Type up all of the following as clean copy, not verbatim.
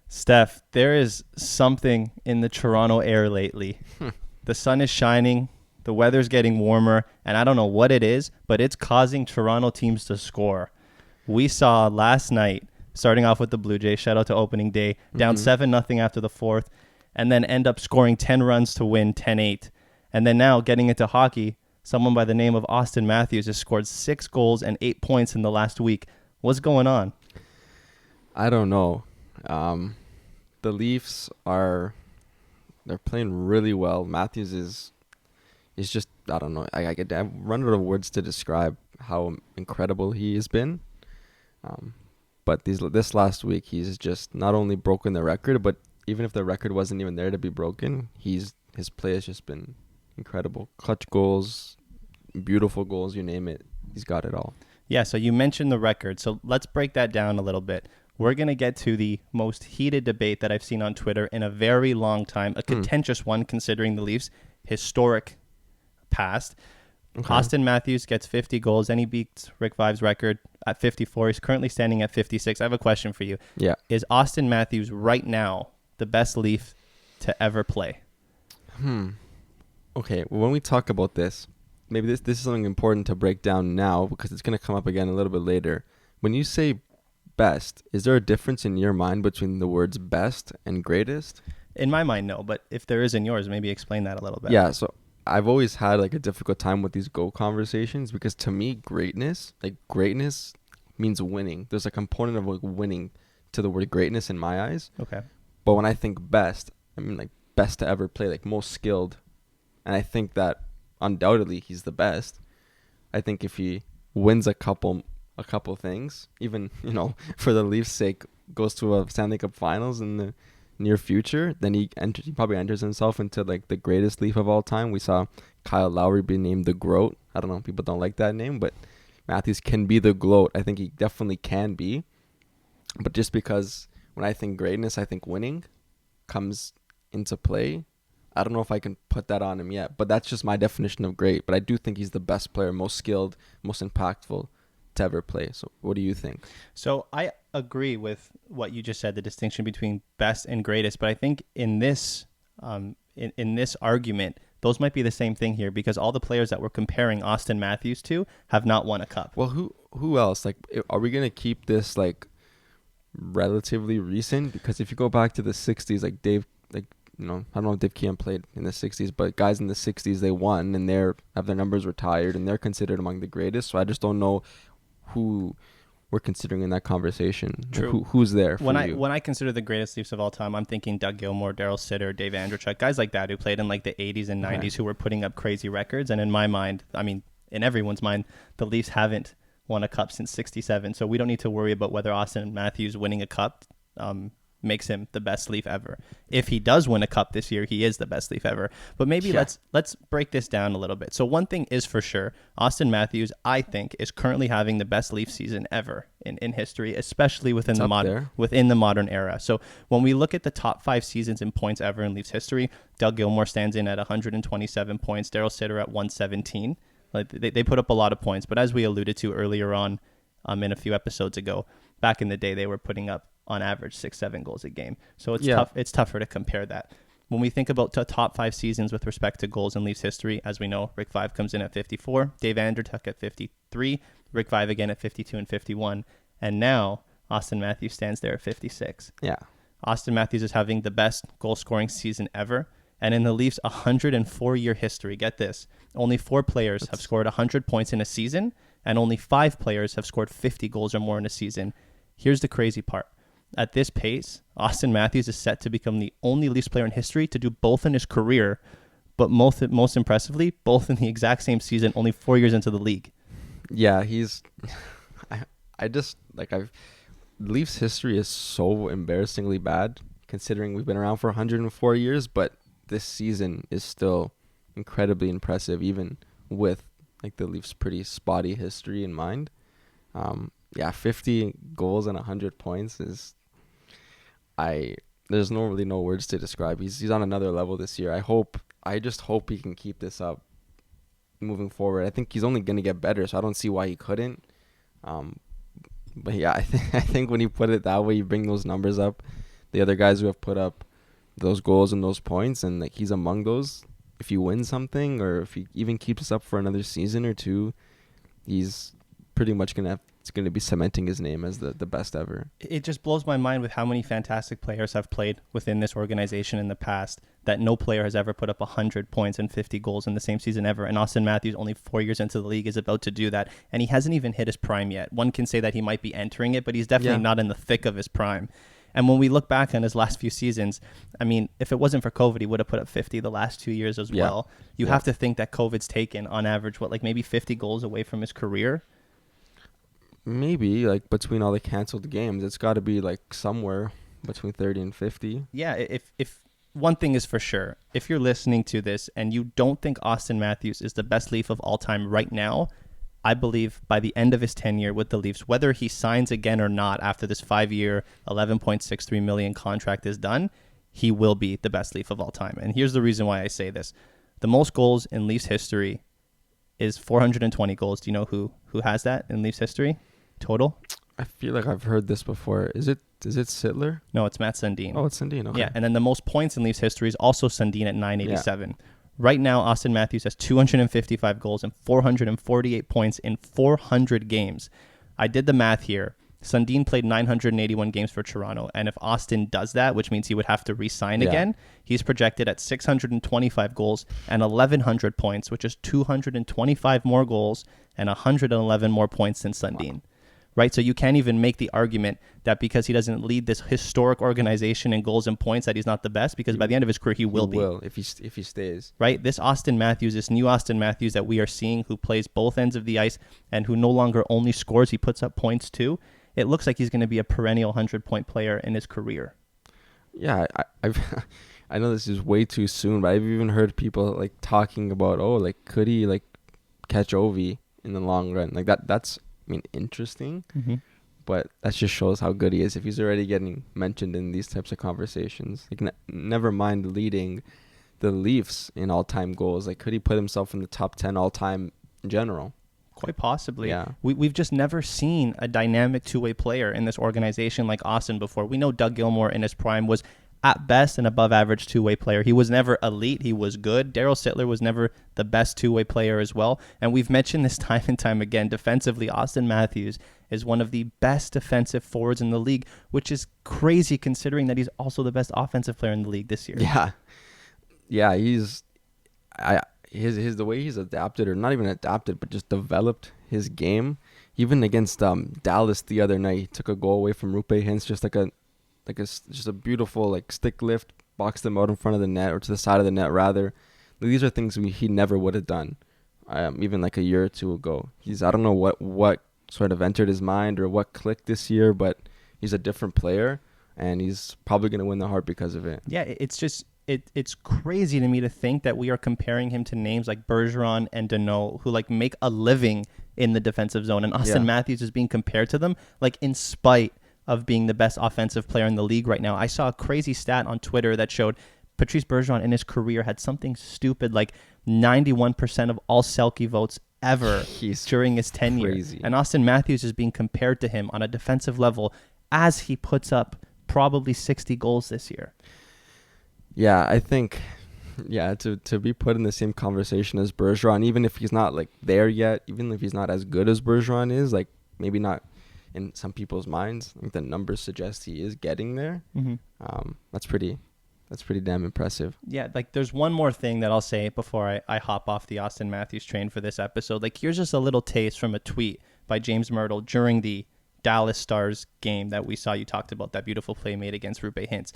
Steph, there is something in the Toronto air lately. The sun is shining, the weather's getting warmer, and I don't know what it is, but it's causing Toronto teams to score. We saw last night, starting off with the Blue Jays, shout out to opening day, down 7-0 after the fourth, and then end up scoring 10 runs to win 10-8. And then now, getting into hockey, someone by the name of Austin Matthews has scored 6 goals and 8 points in the last week. What's going on? I don't know. The Leafs they're playing really well. Matthews is just, I don't know. I run out of words to describe how incredible he has been. But this last week, he's just not only broken the record, but even if the record wasn't even there to be broken, his play has just been incredible. Clutch goals, beautiful goals, you name it. He's got it all. Yeah, so you mentioned the record. So let's break that down a little bit. We're going to get to the most heated debate that I've seen on Twitter in a very long time, a contentious one considering the Leafs' historic past. Okay. Austin Matthews gets 50 goals, and he beats Rick Vaive's record at 54. He's currently standing at 56. I have a question for you. Yeah. Is Austin Matthews right now the best Leaf to ever play? Okay, well, when we talk about this, maybe this is something important to break down now because it's going to come up again a little bit later. When you say best, is there a difference in your mind between the words best and greatest? In my mind, no, but if there is in yours, maybe explain that a little bit. Yeah, so I've always had like a difficult time with these GOAT conversations because to me, greatness means winning. There's a component of like winning to the word greatness in my eyes. Okay. But when I think best, I mean like best to ever play, like most skilled. And I think that undoubtedly he's the best. I think if he wins a couple things, even, for the Leafs' sake, goes to a Stanley Cup Finals in the near future, then he probably enters himself into like the greatest Leaf of all time. We saw Kyle Lowry be named the GROAT. I don't know, people don't like that name, but Matthews can be the GLOAT. I think he definitely can be. But just because when I think greatness, I think winning comes into play, I don't know if I can put that on him yet, but that's just my definition of great. But I do think he's the best player, most skilled, most impactful to ever play. So what do you think? So I agree with what you just said, the distinction between best and greatest, but I think in this in this argument, those might be the same thing here because all the players that we're comparing Austin Matthews to have not won a cup. Well, who else? Like, are we going to keep this like relatively recent? Because if you go back to the 60s, like Dave, like, I don't know if Dave Keon played in the 60s, but guys in the 60s, they won and have their numbers retired and they're considered among the greatest. So I just don't know who we're considering in that conversation. True. Like who's there for you? When I consider the greatest Leafs of all time, I'm thinking Doug Gilmour, Daryl Sitter, Dave Andreychuk, guys like that who played in like the 80s and 90s who were putting up crazy records. And in my mind, I mean, in everyone's mind, the Leafs haven't won a cup since 67. So we don't need to worry about whether Austin Matthews winning a cup makes him the best Leaf ever. If he does win a cup this year, he is the best Leaf ever. But maybe let's break this down a little bit. So one thing is for sure, Austin Matthews, I think, is currently having the best Leaf season ever in history, especially within the modern era. So when we look at the top 5 seasons in points ever in Leafs history, Doug Gilmour stands in at 127 points, Daryl Sitter at 117. Like they put up a lot of points, but as we alluded to earlier on in a few episodes ago, back in the day they were putting up on average 6-7 goals a game. So it's tougher to compare that. When we think about the top 5 seasons with respect to goals in Leafs history, as we know, Rick Vaive comes in at 54, Dave Andreychuk at 53, Rick Vaive again at 52 and 51, and now Austin Matthews stands there at 56. Yeah. Austin Matthews is having the best goal-scoring season ever, and in the Leafs' 104-year history, get this, only 4 players have scored 100 points in a season, and only 5 players have scored 50 goals or more in a season. Here's the crazy part. At this pace, Austin Matthews is set to become the only Leafs player in history to do both in his career, but most impressively, both in the exact same season, only 4 years into the league. Yeah, he's... Leafs history is so embarrassingly bad, considering we've been around for 104 years, but this season is still incredibly impressive, even with like the Leafs' pretty spotty history in mind. 50 goals and 100 points is there's really no words to describe. He's on another level this year. I just hope he can keep this up moving forward. I think he's only going to get better, so I don't see why he couldn't. But yeah, I think when you put it that way, you bring those numbers up, the other guys who have put up those goals and those points, and like he's among those. If he wins something, or if he even keeps us up for another season or two, he's pretty much it's gonna be cementing his name as the best ever. It just blows my mind with how many fantastic players have played within this organization in the past that no player has ever put up 100 points and 50 goals in the same season ever. And Austin Matthews, only 4 years into the league, is about to do that. And he hasn't even hit his prime yet. One can say that he might be entering it, but he's definitely not in the thick of his prime. And when we look back on his last few seasons, I mean, if it wasn't for COVID, he would have put up 50 the last 2 years as well. You have to think that COVID's taken, on average, maybe 50 goals away from his career? Maybe, like, between all the canceled games, it's got to be, like, somewhere between 30 and 50. Yeah, if one thing is for sure, if you're listening to this and you don't think Austin Matthews is the best Leaf of all time right now, I believe by the end of his tenure with the Leafs, whether he signs again or not after this 5-year, $11.63 million contract is done, he will be the best Leaf of all time. And here's the reason why I say this. The most goals in Leafs history is 420 goals. Do you know who has that in Leafs history? Total? I feel like I've heard this before. Is it Sittler? No, it's Matt Sundin. Oh, it's Sundin. Okay. Yeah, and then the most points in Leafs history is also Sundin at 987. Yeah. Right now, Austin Matthews has 255 goals and 448 points in 400 games. I did the math here. Sundin played 981 games for Toronto, and if Austin does that, which means he would have to re-sign again, he's projected at 625 goals and 1,100 points, which is 225 more goals and 111 more points than Sundin. Wow. Right? So you can't even make the argument that because he doesn't lead this historic organization in goals and points that he's not the best, because by the end of his career he will be. If he stays. Right? This Austin Matthews, this new Austin Matthews that we are seeing, who plays both ends of the ice and who no longer only scores, he puts up points too. It looks like he's going to be a perennial 100-point player in his career. Yeah, I know this is way too soon, but I've even heard people like talking about, could he like catch Ovi in the long run? Like that's interesting, but that just shows how good he is if he's already getting mentioned in these types of conversations. Like, never mind leading the Leafs in all-time goals. Like, could he put himself in the top 10 all-time in general? Quite possibly. Yeah. We've just never seen a dynamic two-way player in this organization like Austin before. We know Doug Gilmour in his prime was at best an above-average two-way player. He was never elite. He was good. Daryl Sittler was never the best two-way player as well. And we've mentioned this time and time again. Defensively, Austin Matthews is one of the best defensive forwards in the league, which is crazy considering that he's also the best offensive player in the league this year. Yeah, he's the way he's adapted, or not even adapted, but just developed his game. Even against Dallas the other night, he took a goal away from Rupe Hintz, just just a beautiful like stick lift, boxed him out in front of the net, or to the side of the net rather. These are things he never would have done, even like a year or two ago. I don't know what sort of entered his mind or what clicked this year, but he's a different player, and he's probably going to win the Hart because of it. Yeah, it's just it's crazy to me to think that we are comparing him to names like Bergeron and Deneau, who like make a living in the defensive zone, and Austin Matthews is being compared to them, like in spite of being the best offensive player in the league right now. I saw a crazy stat on Twitter that showed Patrice Bergeron in his career had something stupid like 91% of all Selke votes ever during his tenure. Crazy. And Austin Matthews is being compared to him on a defensive level as he puts up probably 60 goals this year. Yeah, I think to be put in the same conversation as Bergeron, even if he's not like there yet, even if he's not as good as Bergeron is, like maybe not in some people's minds, I think the numbers suggest he is getting there. That's pretty damn impressive. Yeah, like there's one more thing that I'll say before I hop off the Austin Matthews train for this episode. Like, here's just a little taste from a tweet by James Myrtle during the Dallas Stars game that we saw. You talked about that beautiful play made against Rupe Hintz.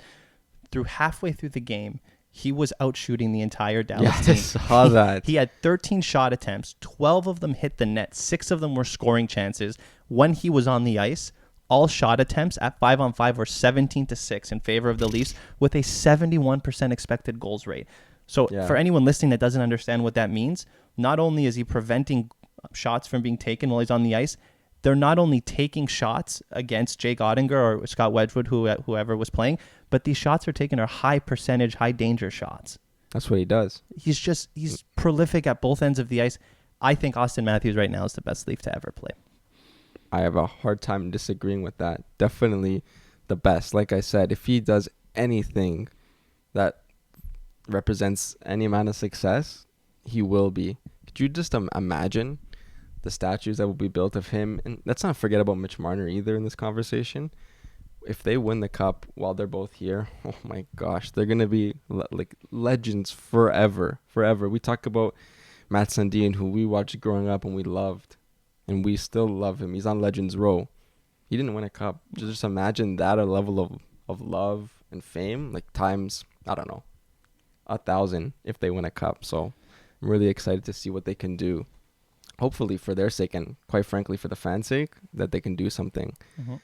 Halfway through the game, he was out shooting the entire Dallas team. I saw that. He had 13 shot attempts. 12 of them hit the net. 6 of them were scoring chances. When he was on the ice, all shot attempts at 5-on-5 were 17-6 in favor of the Leafs with a 71% expected goals rate. So Yeah. for anyone listening that doesn't understand what that means, not only is he preventing shots from being taken while he's on the ice, they're not only taking shots against Jake Ottinger or Scott Wedgwood, whoever was playing, but these shots are taken are high percentage, high danger shots. That's what he does. He's prolific at both ends of the ice. I think Austin Matthews right now is the best Leaf to ever play. I have a hard time disagreeing with that. Definitely the best. Like I said, if he does anything that represents any amount of success, he will be. Could you just imagine the statues that will be built of him? And let's not forget about Mitch Marner either in this conversation. If they win the cup while they're both here, oh my gosh, they're going to be like legends forever. We talk about Matt Sundin, who we watched growing up and we loved, and we still love him. He's on Legends Row. He didn't win a cup. Just imagine that, a level of love and fame, like times, I don't know, 1,000 if they win a cup. So I'm really excited to see what they can do. Hopefully for their sake and quite frankly for the fans' sake, that they can do something. Mm-hmm.